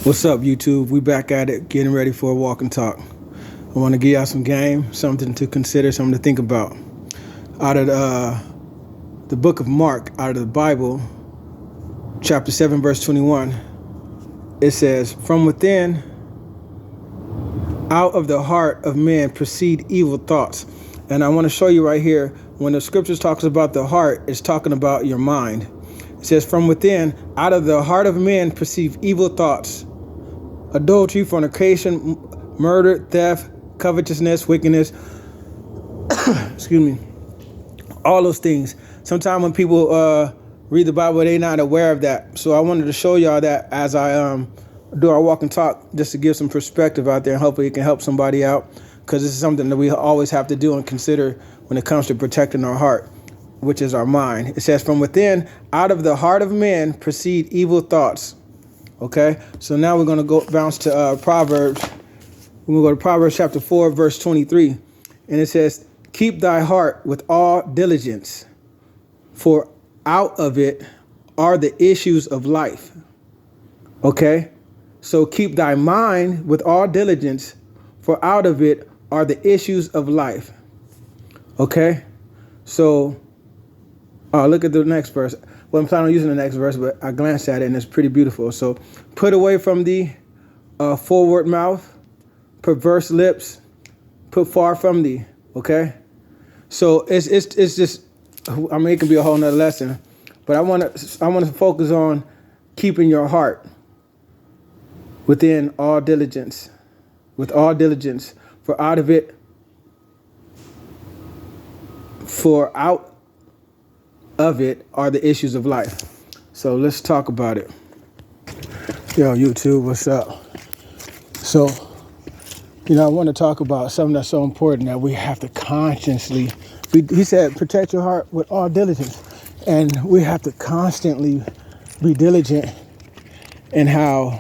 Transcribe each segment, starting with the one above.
What's up, YouTube? We back at it, getting ready for a walk and talk. I want to give y'all some game, something to consider, something to think about. Out of the book of Mark, out of the Bible, chapter 7, verse 21, it says, "From within, out of the heart of men proceed evil thoughts." And I want to show you right here, when the scriptures talks about the heart, it's talking about your mind. It says, "From within, out of the heart of men proceed evil thoughts, adultery, fornication, murder, theft, covetousness, wickedness." Excuse me. All those things. Sometimes when people read the Bible, they're not aware of that. So I wanted to show y'all that as I do our walk and talk, just to give some perspective out there, and hopefully it can help somebody out, because this is something that we always have to do and consider when it comes to protecting our heart, which is our mind. It says, "From within, out of the heart of men proceed evil thoughts." Okay, so now we're going to bounce to Proverbs. We're going to go to Proverbs chapter 4, verse 23. And it says, "Keep thy heart with all diligence, for out of it are the issues of life." Okay, so keep thy mind with all diligence, for out of it are the issues of life. Okay, so look at the next verse. Well, I'm planning on using the next verse, but I glanced at it and it's pretty beautiful. So, "Put away from thee forward mouth, perverse lips, put far from thee." Okay, so it's just, I mean, it can be a whole nother lesson, but I want to focus on keeping your heart within all diligence, with all diligence, for out of it, for out of it are the issues of life. So let's talk about it. Yo, YouTube, what's up? So, I want to talk about something that's so important that we have to consciously, he said, protect your heart with all diligence. And we have to constantly be diligent in how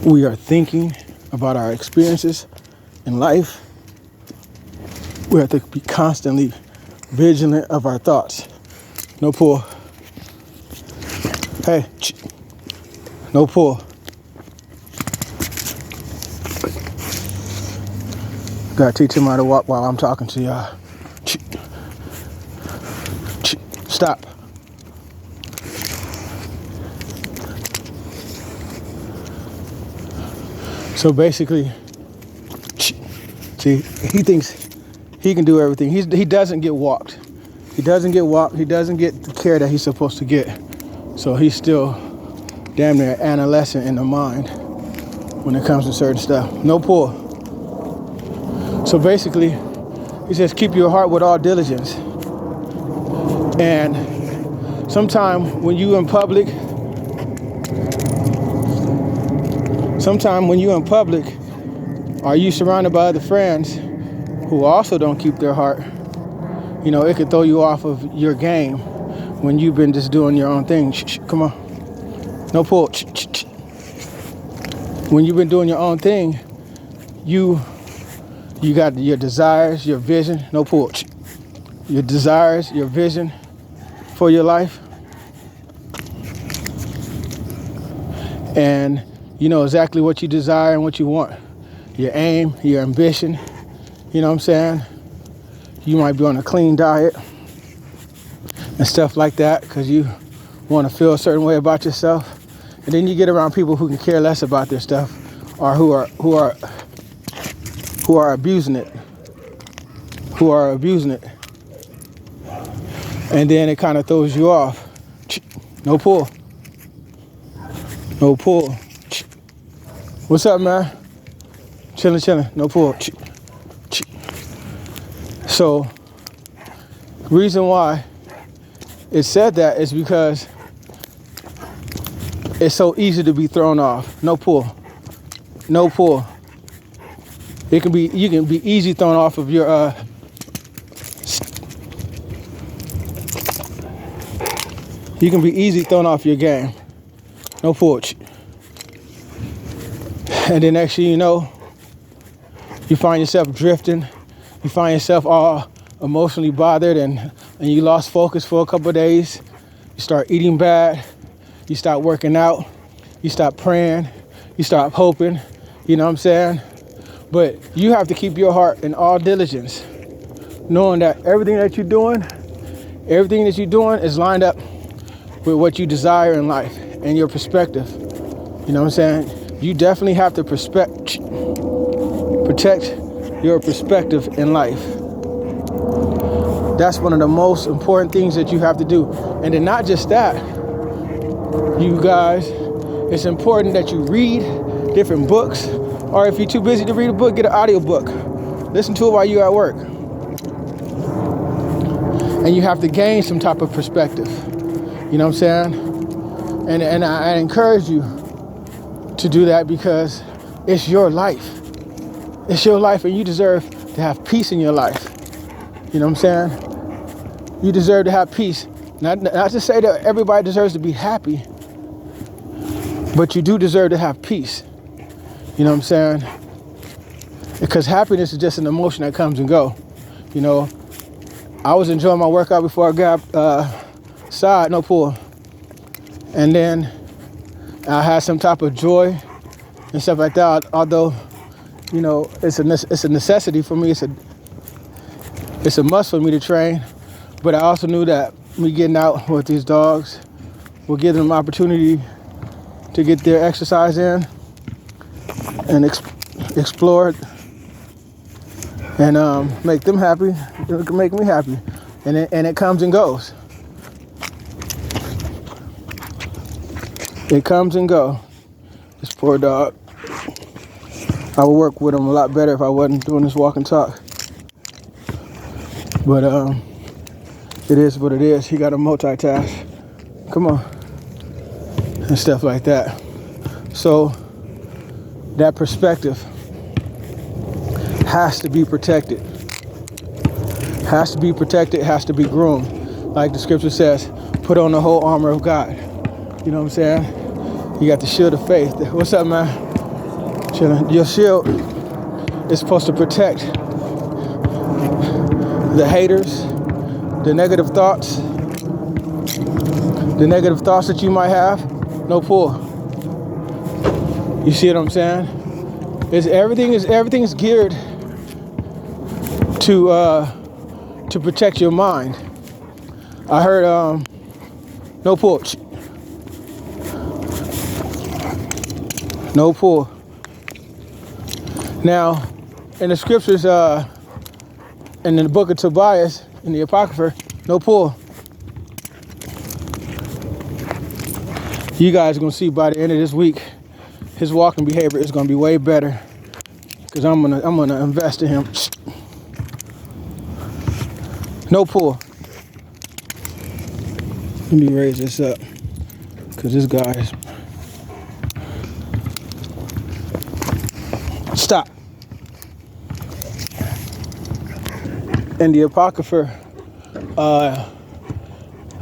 we are thinking about our experiences in life. We have to be constantly vigilant of our thoughts. No pull. Hey, no pull. Gotta teach him how to walk while I'm talking to y'all. Stop. So basically, see, he thinks he can do everything. He doesn't get walked. He doesn't get walked. He doesn't get the care that he's supposed to get. So he's still damn near adolescent in the mind when it comes to certain stuff. No pull. So basically, he says, keep your heart with all diligence. And sometime when you in public, are you surrounded by other friends who also don't keep their heart? It could throw you off of your game when you've been just doing your own thing. Come on. No pull. When you've been doing your own thing, you got your desires, your vision. No pull. Your desires, your vision for your life. And you know exactly what you desire and what you want. Your aim, your ambition. You know what I'm saying? You might be on a clean diet and stuff like that because you want to feel a certain way about yourself. And then you get around people who can care less about their stuff, or who are abusing it. And then it kind of throws you off. No pull. No pull. What's up, man? Chilling. No pull. So, reason why it said that is because it's so easy to be thrown off. No pull. You can be easy thrown off of your you can be easy thrown off your game. No pull. And then next thing you know, you find yourself drifting. You find yourself all emotionally bothered and you lost focus for a couple of days. You start eating bad. You stop working out. You stop praying. You stop hoping. You know what I'm saying? But you have to keep your heart in all diligence, knowing that everything that you're doing is lined up with what you desire in life and your perspective. You know what I'm saying? You definitely have to protect your perspective in life. That's one of the most important things that you have to do. And then not just that, you guys, it's important that you read different books, or if you're too busy to read a book, get an audio book. Listen to it while you're at work. And you have to gain some type of perspective. You know what I'm saying? And I encourage you to do that because it's your life. It's your life, and you deserve to have peace in your life. You know what I'm saying? You deserve to have peace. Not to say that everybody deserves to be happy, but you do deserve to have peace. You know what I'm saying? Because happiness is just an emotion that comes and go. You know, I was enjoying my workout before I got side, no pull. And then I had some type of joy and stuff like that. Although, you know, it's a necessity for me. It's a must for me to train. But I also knew that me getting out with these dogs will give them opportunity to get their exercise in and explore and make them happy. It can make me happy, and it comes and goes. It comes and goes. This poor dog. I would work with him a lot better if I wasn't doing this walk and talk. But it is what it is. He got to multitask. Come on. And stuff like that. So that perspective has to be protected. Has to be protected, has to be groomed. Like the scripture says, put on the whole armor of God. You know what I'm saying? You got the shield of faith. What's up, man? Chilling. Your shield is supposed to protect the haters, the negative thoughts that you might have. No pull. You see what I'm saying? Everything is geared to protect your mind. I heard no pull. No pull. Now, in the scriptures, and in the book of Tobias, in the Apocrypha, no pull. You guys are gonna see by the end of this week, his walking behavior is gonna be way better, because I'm gonna invest in him. No pull. Let me raise this up, because this guy is. Stop. In the Apocrypha,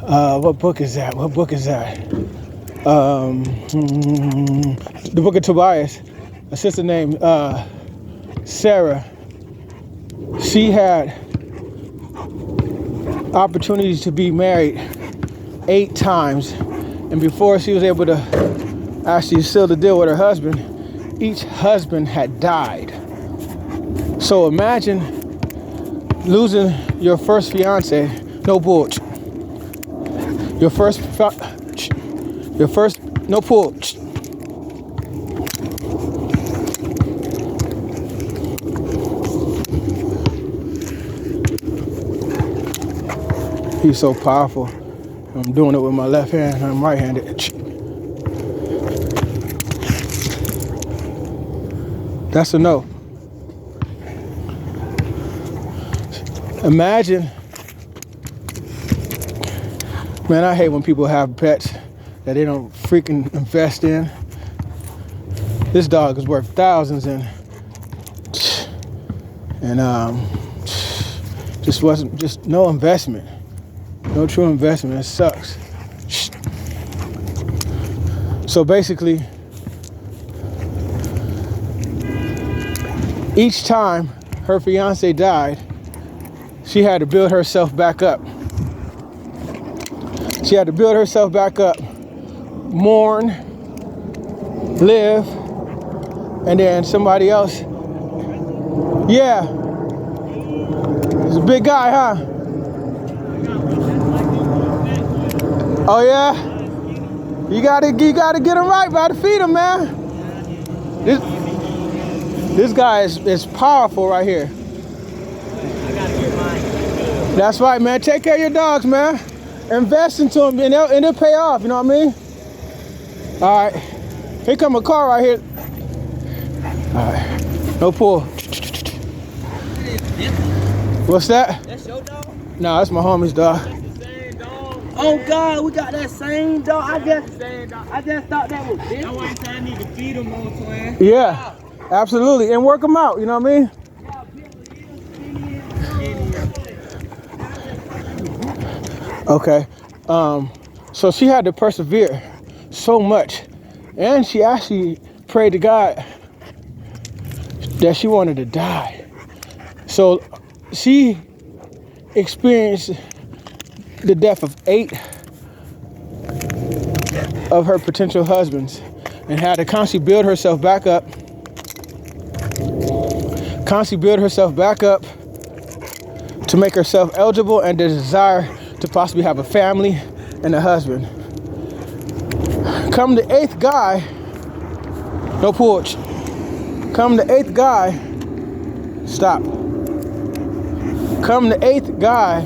what book is that? The book of Tobias. A sister named Sarah. She had opportunities to be married 8 times, and before she was able to actually seal the deal with her husband, each husband had died. So imagine losing your first fiance, no bull. Your first, no pull. He's so powerful. I'm doing it with my left hand, I'm right-handed. That's a no. Imagine, man, I hate when people have pets that they don't freaking invest in. This dog is worth thousands, and just no investment, no true investment. It sucks. So basically, each time her fiance died, she had to build herself back up. She had to build herself back up mourn, live, and then somebody else. Yeah. He's a big guy, huh? Oh yeah? You gotta get him right, gotta feed him, man. This guy is powerful right here. That's right, man. Take care of your dogs, man. Invest into them, and they'll pay off. You know what I mean? All right. Here come a car right here. All right. No pull. What's that? That's your dog? Nah, that's my homie's dog. That's the same dog. Oh God, we got that same dog. I just thought that was different. That's why I said I need to feed him more, twin. Yeah, absolutely, and work them out. You know what I mean? Okay. So she had to persevere so much, and she actually prayed to God that she wanted to die. So she experienced the death of 8 of her potential husbands and had to constantly build herself back up. To make herself eligible and the desire to possibly have a family and a husband. Come the 8th guy, no porch. Come the 8th guy, stop. Come the 8th guy,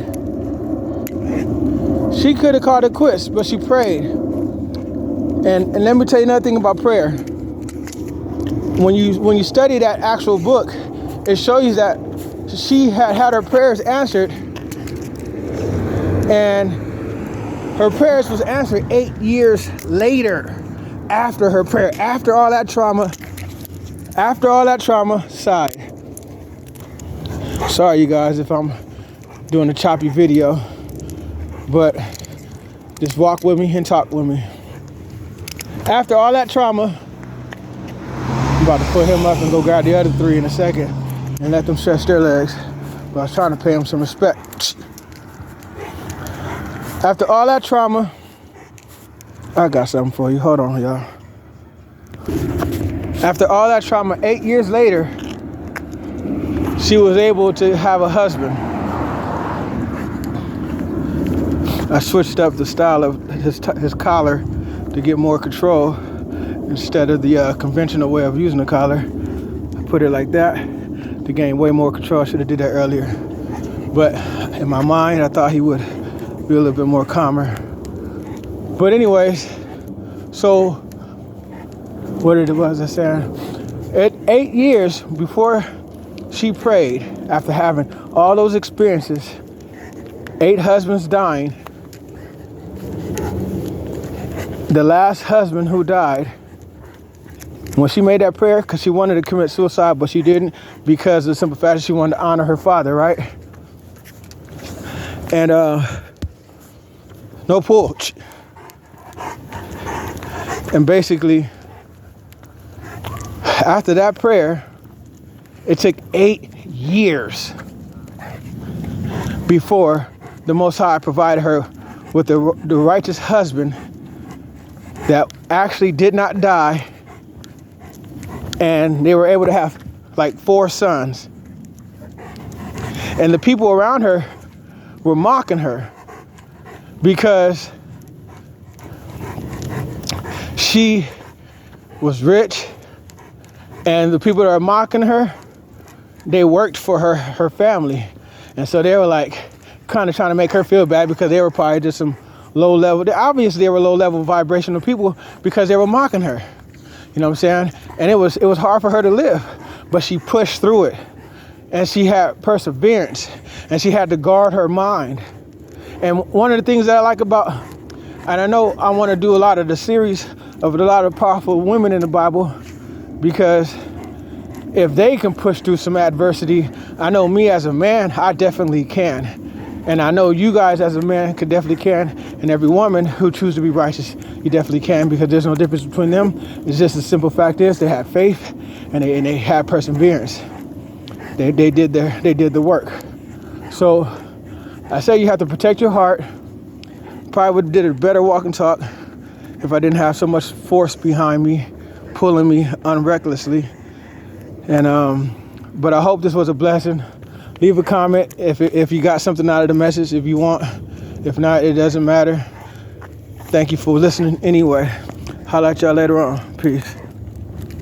she could have called it quits, but she prayed. And let me tell you another thing about prayer. When you study that actual book, it shows you that she had her prayers answered, and her prayers was answered 8 years later after her prayer, after all that trauma sighed. Sorry you guys if I'm doing a choppy video, but just walk with me and talk with me. After all that trauma, I'm about to put him up and go grab the other 3 in a second and let them stretch their legs. But I was trying to pay him some respect. After all that trauma, I got something for you. Hold on, y'all. After all that trauma, 8 years later, she was able to have a husband. I switched up the style of his collar to get more control instead of the conventional way of using the collar. I put it like that to gain way more control. I should have did that earlier. But in my mind, I thought he would be a little bit more calmer. But anyways, so what was I saying? At 8 years before she prayed, after having all those experiences, 8 husbands dying, the last husband who died, when she made that prayer, because she wanted to commit suicide, but she didn't, because of the simple fact that she wanted to honor her father, right? And no porch. And basically, after that prayer, it took 8 years before the Most High provided her with the righteous husband that actually did not die, and they were able to have like 4 sons. And the people around her were mocking her because she was rich, and the people that are mocking her, they worked for her family. And so they were like kind of trying to make her feel bad because they were probably just some low level. Obviously they were low level vibrational people because they were mocking her. You know what I'm saying? And it was hard for her to live, but she pushed through it, and she had perseverance, and she had to guard her mind. And one of the things that I like about, and I know I want to do a lot of the series of a lot of powerful women in the Bible, because if they can push through some adversity, I know me as a man, I definitely can. And I know you guys as a man definitely can. And every woman who chooses to be righteous, you definitely can, because there's no difference between them. It's just the simple fact is they have faith and they had perseverance. They did the work. So I say you have to protect your heart. Probably would have did a better walk and talk if I didn't have so much force behind me, pulling me unrecklessly. And but I hope this was a blessing. Leave a comment if you got something out of the message, if you want. If not, it doesn't matter. Thank you for listening anyway. Holla at y'all later on. Peace.